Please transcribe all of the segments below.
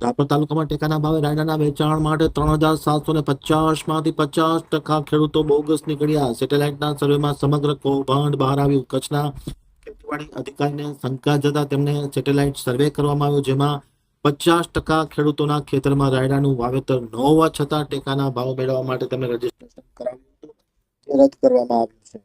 રાપર તાલુકામાં ટેકાના ભાવે રાયડાના વેચાણ માટે 3,750માંથી 50% ખેડૂતો બોગસ નીકળ્યા. સેટેલાઇટના સર્વેમાં સમગ્ર કૌભાંડ બહાર આવ્યું. કચ્છના ખેતીવાડી અધિકારીને શંકા જતા તેમને સેટેલાઇટ સર્વે કરવામાં આવ્યો, જેમાં 50% ખેડૂતોના ખેતરમાં રાયડાનું વાવેતર ન હોવા છતાં ટેકાના ભાવ મેળવવા માટે તેમને રજીસ્ટ્રેશન કરાવ્યું હતું, તે રદ કરવામાં આવ્યું છે.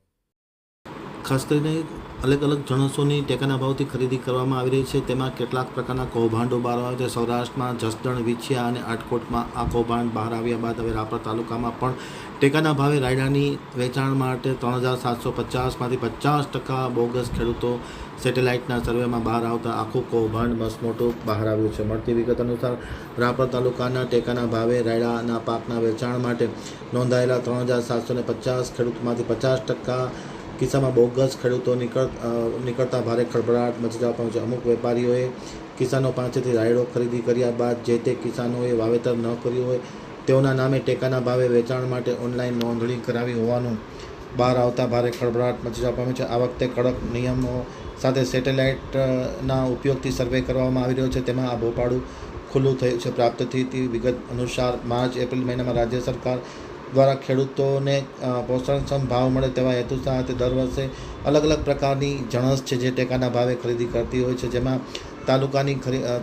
ખાસ કરીને અલગ અલગ જણસોની ટેકાના ભાવથી ખરીદી કરવામાં આવી રહી છે. તેમાં કેટલાક પ્રકારના કૌભાંડો બહાર આવ્યા છે. સૌરાષ્ટ્રમાં જસદણ, વિછિયા અને આટકોટમાં આ કૌભાંડ બહાર આવ્યા બાદ હવે રાપર તાલુકામાં પણ ટેકાના ભાવે રાયડાની વેચાણ માટે 3,750માંથી 50% બોગસ ખેડૂતો સેટેલાઇટના સર્વેમાં બહાર આવતા આખું કૌભાંડ મસમોટું બહાર આવ્યું છે. મળતી વિગત અનુસાર રાપર તાલુકાના ટેકાના ભાવે રાયડાના પાકના વેચાણ માટે નોંધાયેલા 3,750 ખેડૂતોમાંથી 50% કિસ્સામાં બોગસ ખેડૂતો નીકળતા ભારે ખળભળાટ મચી જવા પામ્યો છે. અમુક વેપારીઓએ કિસાનો પાસેથી રાયડો ખરીદી કર્યા બાદ જે તે કિસાનોએ વાવેતર ન કર્યું હોય તેઓના નામે ટેકાના ભાવે વેચાણ માટે ઓનલાઈન નોંધણી કરાવી હોવાનું બહાર આવતા ભારે ખળભળાટ મચી જવા પામ્યો છે. આ વખતે કડક નિયમો સાથે સેટેલાઇટના ઉપયોગથી સર્વે કરવામાં આવી રહ્યો છે. તેમાં આ ભોપાળું ખુલ્લું થયું છે. પ્રાપ્ત થતી વિગત અનુસાર માર્ચ-એપ્રિલ મહિનામાં રાજ્ય સરકાર દ્વારા ખેડૂતોને પોષણક્ષમ ભાવ મળે તેવા હેતુ સાથે દર વર્ષે અલગ અલગ પ્રકારની જણસ છે જે ટેકાના ભાવે ખરીદી કરતી હોય છે. જેમાં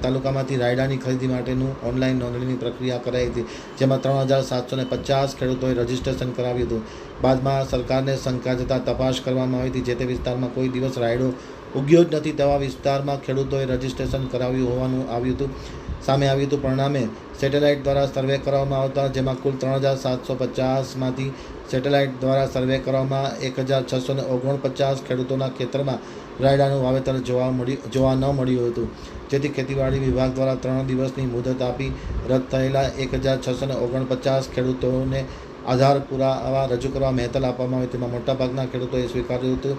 તાલુકામાંથી રાયડાની ખરીદી માટેનું ઓનલાઈન નોંધણીની પ્રક્રિયા કરાઈ હતી, જેમાં 3,750 ખેડૂતોએ રજીસ્ટ્રેશન કરાવ્યું હતું. બાદમાં સરકારને શંકા જતાં તપાસ કરવામાં આવી હતી. જે તે વિસ્તારમાં કોઈ દિવસ રાયડો ઉગ્યો જ નથી તેવા વિસ્તારમાં ખેડૂતોએ રજીસ્ટ્રેશન કરાવ્યું હોવાનું સામે આવ્યું હતું. પરિણામે સેટેલાઇટ દ્વારા સર્વે કરવામાં આવતા જેમાં કુલ 3,750માંથી સેટેલાઇટ દ્વારા સર્વે કરવામાં 1,649 ખેડૂતોના ખેતરમાં રાયડાનું વાવેતર જોવા ન મળ્યું હતું, જેથી ખેતીવાડી વિભાગ દ્વારા 3 દિવસની મુદત આપી રદ થયેલા 1,649 ખેડૂતોને આધાર પુરાવા રજૂ કરવા મહેતલ આપવામાં આવી. તેમાં મોટાભાગના ખેડૂતોએ સ્વીકાર્યું હતું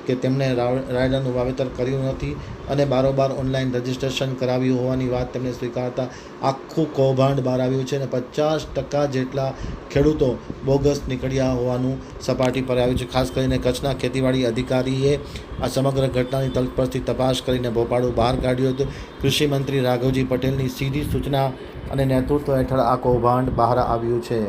કે તેમણે રાયડાનું વાવેતર કર્યું નથી અને બારોબાર ઓનલાઈન રજીસ્ટ્રેશન કરાવ્યું હોવાની વાત તેમણે સ્વીકારતા આખું કૌભાંડ બહાર આવ્યું છે અને 50% જેટલા ખેડૂતો બોગસ નીકળ્યા હોવાનું સપાટી પર આવ્યું છે. ખાસ કરીને કચ્છના ખેતીવાડી અધિકારીએ આ સમગ્ર ઘટનાની તલસ્પર્શી તપાસ કરીને ભોપાળું બહાર કાઢ્યું હતું. કૃષિ મંત્રી રાઘવજી પટેલની સીધી સૂચના અને નેતૃત્વ હેઠળ આ કૌભાંડ બહાર આવ્યું છે.